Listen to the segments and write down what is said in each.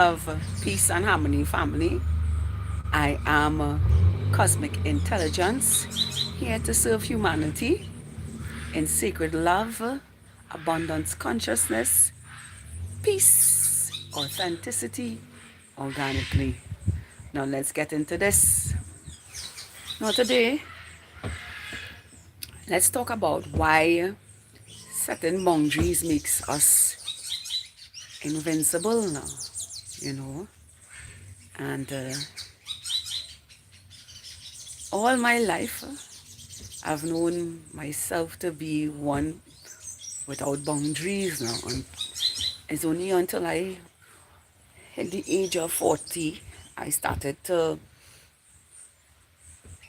Of peace and harmony, family. I am cosmic intelligence here to serve humanity in sacred love, abundance consciousness, peace, authenticity, organically. Now let's get into this. Now today, let's talk about why setting boundaries makes us invincible now, you know. And all my life, I've known myself to be one without boundaries now. And it's only until I hit the age of 40, I started to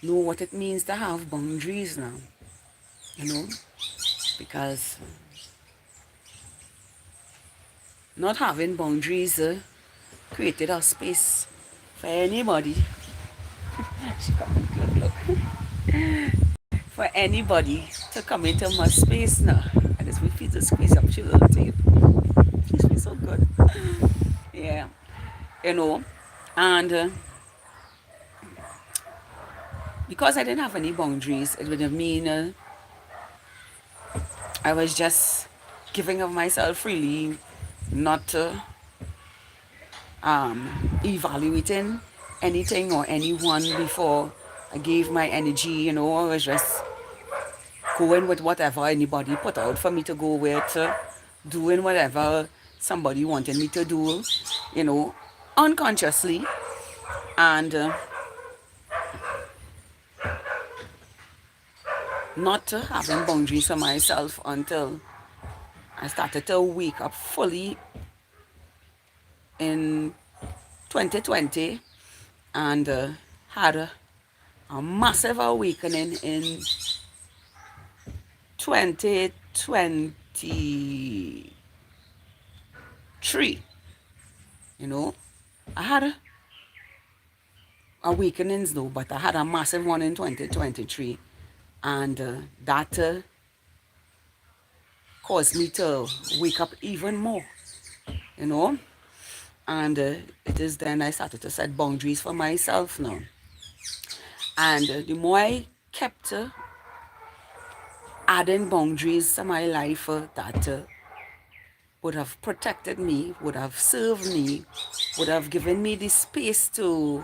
know what it means to have boundaries now, you know, because not having boundaries created a space for anybody. For anybody to come into my space now. I just feel to squeeze up your little tape. It feels so good. Yeah, you know, and because I didn't have any boundaries, it would have mean I was just giving of myself freely, not evaluating anything or anyone before I gave my energy. I was just going with whatever anybody put out for me to go with, doing whatever somebody wanted me to do, you know, unconsciously, and not having boundaries for myself until I started to wake up fully in 2020 and had a massive awakening in 2023. I had awakenings though, but I had a massive one in 2023, and that caused me to wake up even more, you know. And it is then I started to set boundaries for myself now. And the more I kept adding boundaries to my life that would have protected me, would have served me, would have given me the space to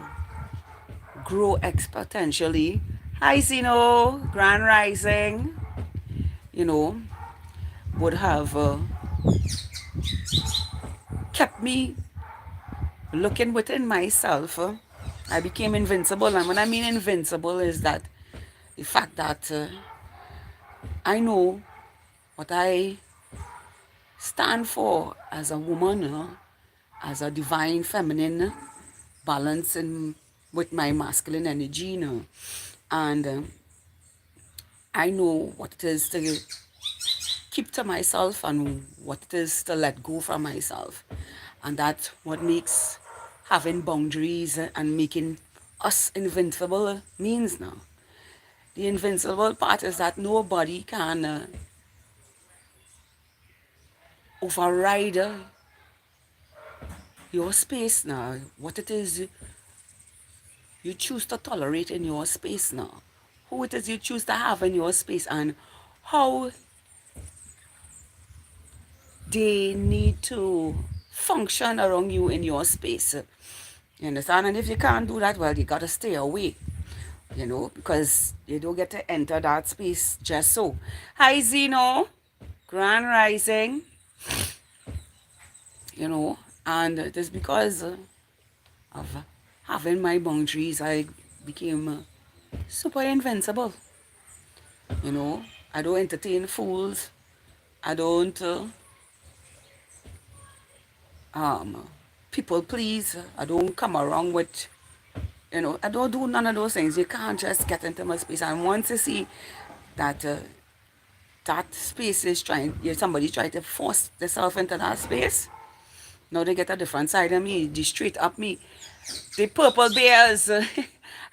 grow exponentially. Hi, Zeno, Grand Rising, you know, would have kept me looking within myself. I became invincible. And when I mean invincible is that the fact that I know what I stand for as a woman, as a divine feminine balance with my masculine energy, and I know what it is to keep to myself and what it is to let go from myself. And that's what makes having boundaries and making us invincible means now. The invincible part is that nobody can override your space now. What it is you choose to tolerate in your space now. Who it is you choose to have in your space and how they need to function around you in your space. You understand? And if you can't do that, well, you got to stay away, because you don't get to enter that space just so. Hi, Zeno. Grand Rising. And it is because of having my boundaries, I became super invincible. I don't entertain fools. I don't people please. I don't come around with, I don't do none of those things. You can't just get into my space. And once you see that that space is somebody trying to force themselves into that space, now they get a different side of me, the straight up me. The purple bears.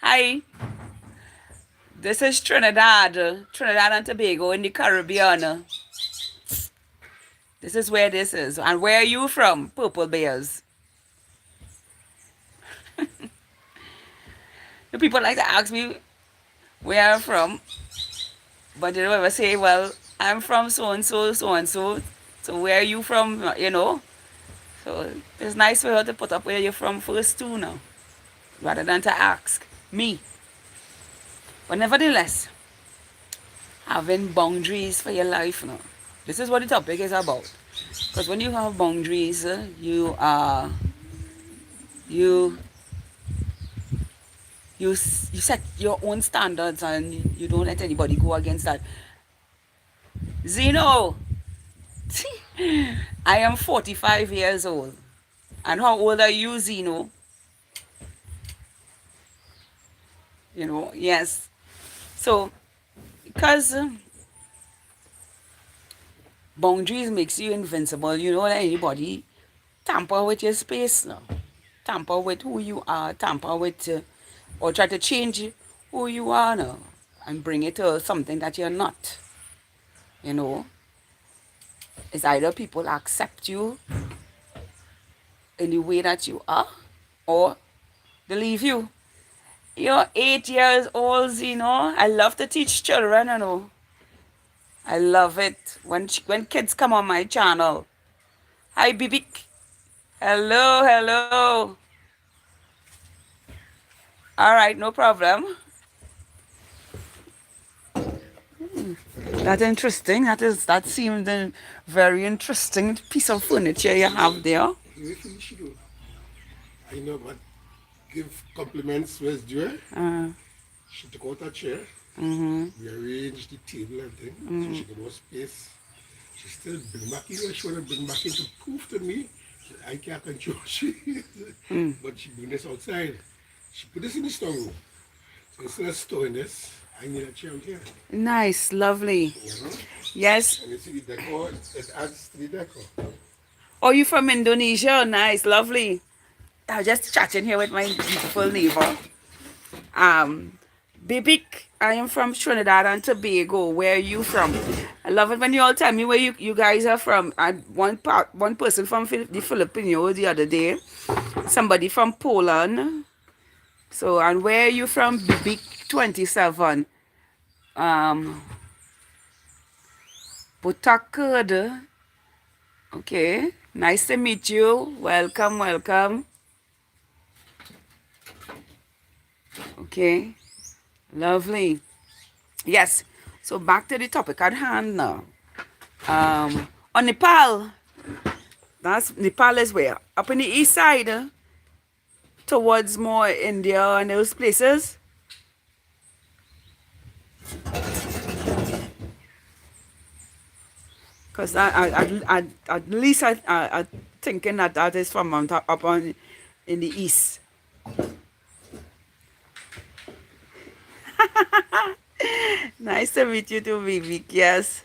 Hi, this is Trinidad and Tobago in the Caribbean. This is where this is. And where are you from, purple bears? The people like to ask me where I'm from, but they don't ever say, well, I'm from so and so, so and so. So where are you from? So it's nice for her to put up where you're from first too now, rather than to ask me. But nevertheless, having boundaries for your life now. This is what the topic is about. Because when you have boundaries, you you set your own standards and you don't let anybody go against that. Zeno, I am 45 years old. And how old are you, Zeno? Yes. So, because boundaries makes you invincible, you don't let anybody tamper with your space now. Tamper with who you are, tamper with, or try to change who you are now and bring it to something that you're not. You know, it's either people accept you in the way that you are or they leave you. You're 8 years old, I love to teach children. I love it when kids come on my channel. Hi, Bibik. Hello, hello. All right, no problem. That's interesting. That seemed a very interesting piece of furniture you have there. I know, but give compliments where's due. She took out a chair. We arranged the table and everything, so she got more space. She still bring back in what she want to bring back in to prove to me that I can't control she. But she bring this outside. She put this in the storeroom. So instead of storing this, I need a chair out here. Nice, lovely. You know? Yes. And you see the decor, it adds to the decor. Oh, you from Indonesia? Nice, lovely. I was just chatting here with my beautiful neighbor. Um, Bibik, I am from Trinidad and Tobago. Where are you from? I love it when you all tell me where you guys are from. And one person from the Philippines the other day. Somebody from Poland. So, and where are you from? Bibik 27. Um, Butakerd. Okay. Nice to meet you. Welcome, welcome. Okay. Lovely. Yes. So back to the topic at hand now. On Nepal, Nepal is where? Up in the east side, towards more India and those places. Because at least I thinking that is from on top, up on in the east. Nice to meet you too, Vivek. Yes.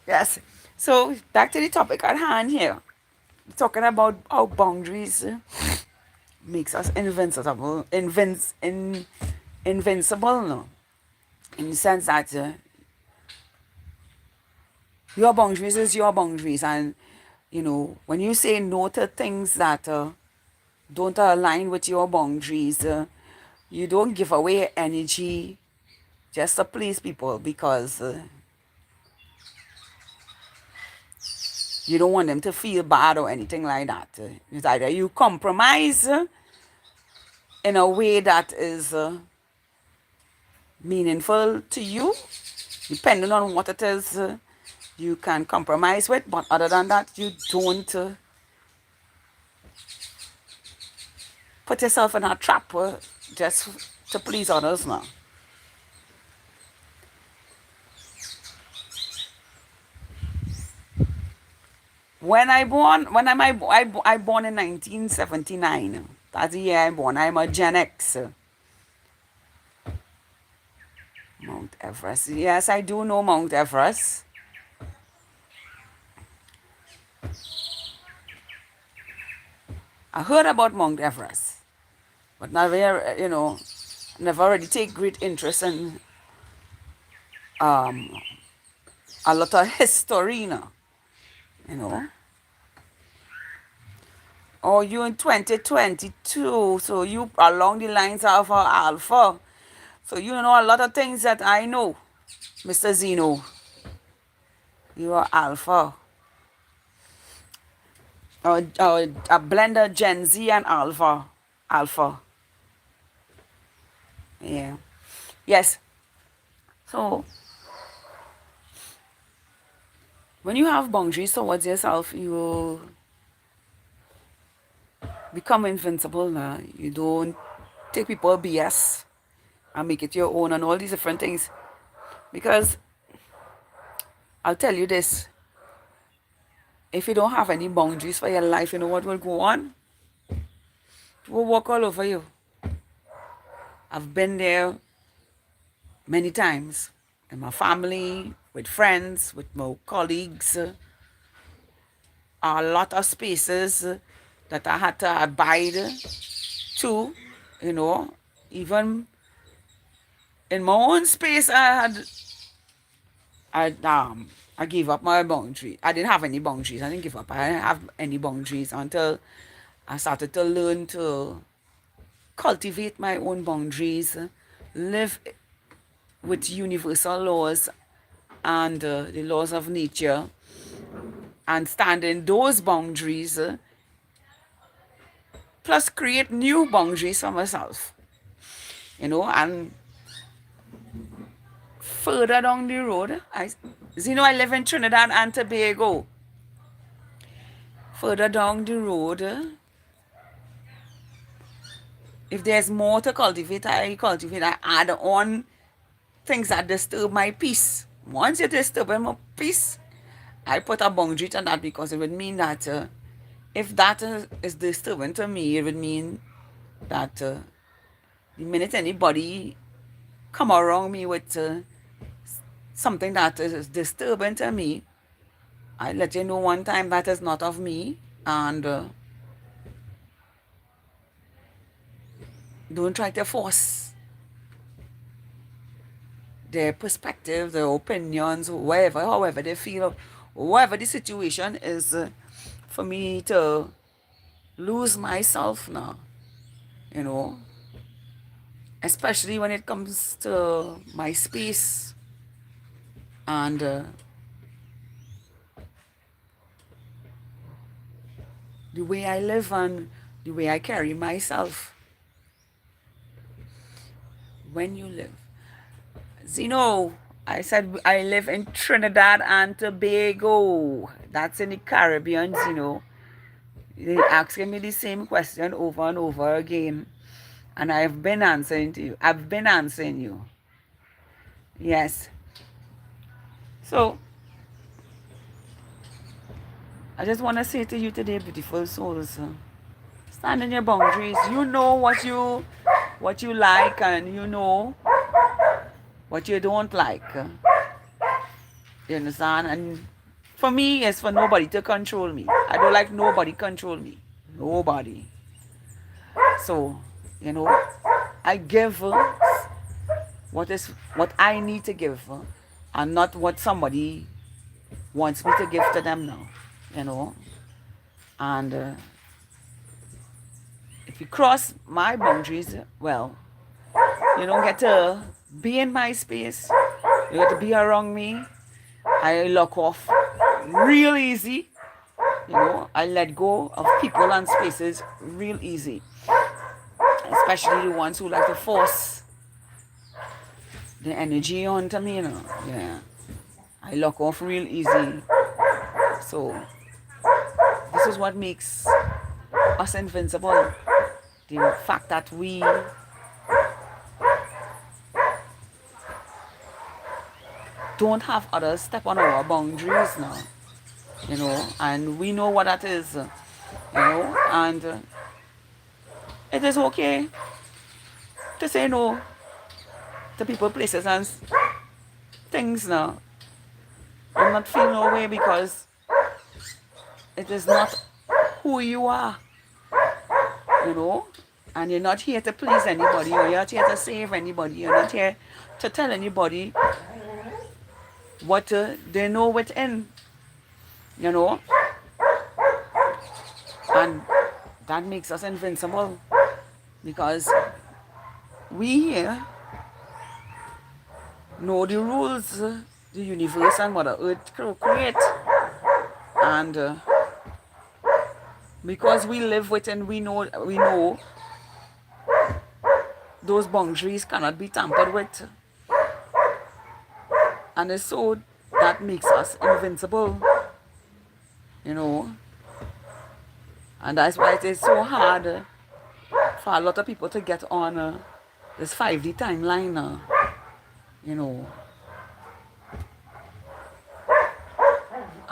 Yes. So back to the topic at hand here. Talking about how boundaries makes us invincible, no? In the sense that your boundaries is your boundaries, and when you say no to things that don't align with your boundaries, you don't give away energy just to please people because you don't want them to feel bad or anything like that. It's either you compromise in a way that is meaningful to you, depending on what it is you can compromise with, but other than that, you don't put yourself in a trap just to please others now. I born in 1979. That's the year I born. I'm a Gen X. Mount Everest. Yes, I do know Mount Everest. I heard about Mount Everest, but never, never really take great interest in um, a lot of history now, you know. Oh, you in 2022, so you along the lines of Alpha. So you know a lot of things that I know, Mr. Zeno. You are Alpha. A blender Gen Z and Alpha. Alpha. Yeah. Yes. So when you have boundaries towards yourself, you become invincible now. You don't take people BS and make it your own and all these different things. Because I'll tell you this, if you don't have any boundaries for your life, you know what will go on? It will walk all over you. I've been there many times in my family, with friends, with my colleagues, a lot of spaces that I had to abide to, you know, even in my own space, I gave up my boundary. I didn't have any boundaries. I didn't give up. I didn't have any boundaries until I started to learn to cultivate my own boundaries, live with universal laws and the laws of nature, and stand in those boundaries, plus create new boundaries for myself. You know, and further down the road, I live in Trinidad and Tobago. Further down the road, if there's more to cultivate, I cultivate. I add on things that disturb my peace. Once you disturb my peace, I put a boundary to that, because it would mean that if that is disturbing to me, it would mean that the minute anybody come around me with something that is disturbing to me, I let you know one time that is not of me, and don't try to force their perspective, their opinions, however they feel, whatever the situation is, for me to lose myself now, you know, especially when it comes to my space and the way I live and the way I carry myself. When you live, Zeno, I said I live in Trinidad and Tobago. That's in the Caribbean, Zeno. They're asking me the same question over and over again. And I've been answering to you. I've been answering you. Yes. So, I just want to say to you today, beautiful souls, stand in your boundaries. You know what you like, and you know what you don't like. You understand? And for me, it's for nobody to control me. I don't like nobody control me. Nobody. So, you know, I give what I need to give, and not what somebody wants me to give to them now. You know, and if you cross my boundaries, well, you don't get to be in my space. You get to be around me. I lock off real easy. You know, I let go of people and spaces real easy. Especially the ones who like to force the energy onto me, you know. Yeah. I lock off real easy. So this is what makes us invincible. The fact that we don't have others step on our boundaries now, you know, and we know what that is, you know, and it is okay to say no to people, places, and things now. I'm not feeling no way, because it is not who you are, you know, and you're not here to please anybody, or you're not here to save anybody, you're not here to tell anybody what they know within, you know, and that makes us invincible. Because we here know the rules the universe and Mother Earth create. And because we live within, we know those boundaries cannot be tampered with. And it's so that makes us invincible, you know. And that's why it is so hard for a lot of people to get on this 5D timeline, you know.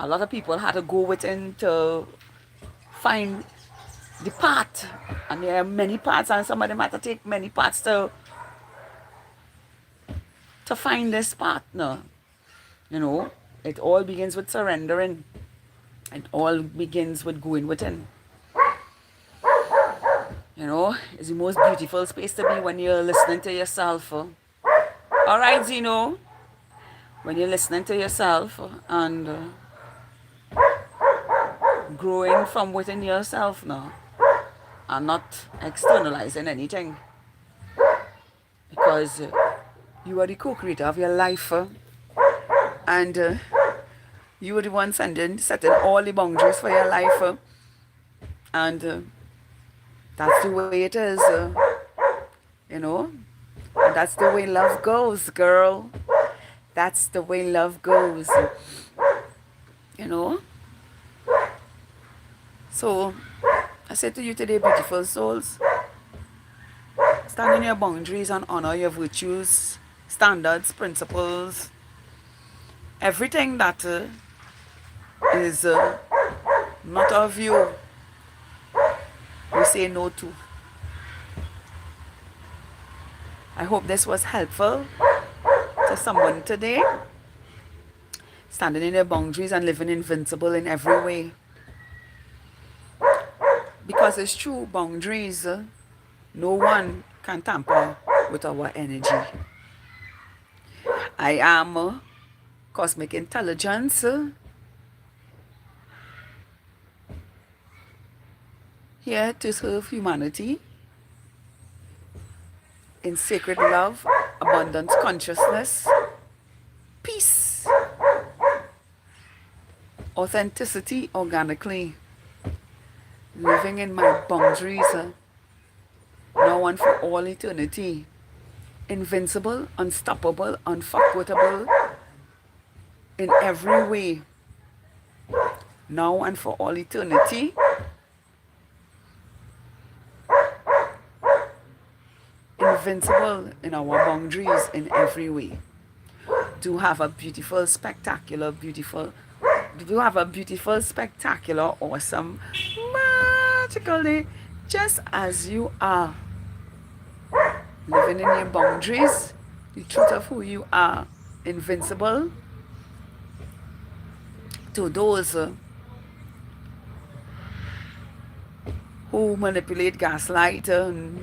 A lot of people had to go within to find the path. And there are many paths, and some of them had to take many paths to find this partner. You know, it all begins with surrendering. It all begins with going within. You know, it's the most beautiful space to be when you're listening to yourself. All right, Zeno. When you're listening to yourself and growing from within yourself now and not externalizing anything. Because you are the co-creator of your life. And you are the one setting all the boundaries for your life. And that's the way it is, you know. And that's the way love goes, girl. That's the way love goes, you know. So, I say to you today, beautiful souls, stand in your boundaries and honor your virtues, standards, principles, everything that is not of you, we say no to. I hope this was helpful to someone today. Standing in your boundaries and living invincible in every way. Because it's true, boundaries, no one can tamper with our energy. I am cosmic intelligence, here to serve humanity in sacred love, abundance consciousness, peace, authenticity organically, living in my boundaries now and for all eternity, invincible, unstoppable, unfuckwittable in every way, now and for all eternity. Invincible in our boundaries in every way. Do have a beautiful, spectacular, spectacular, awesome, magical day, just as you are. Living in your boundaries, the truth of who you are, invincible to those who manipulate, gaslight, and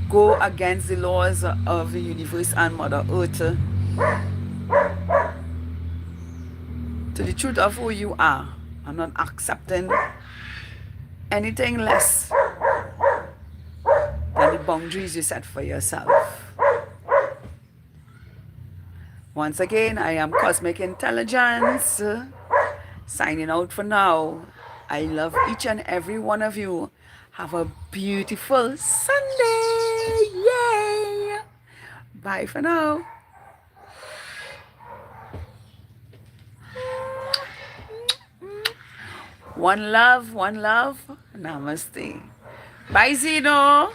go against the laws of the universe and Mother Earth. To the truth of who you are. I'm not accepting anything less than the boundaries you set for yourself. Once again, I am Cosmic Intelligence, signing out for now. I love each and every one of you. Have a beautiful Sunday. Yay! Bye for now. One love. Namaste. Bye, Zeno.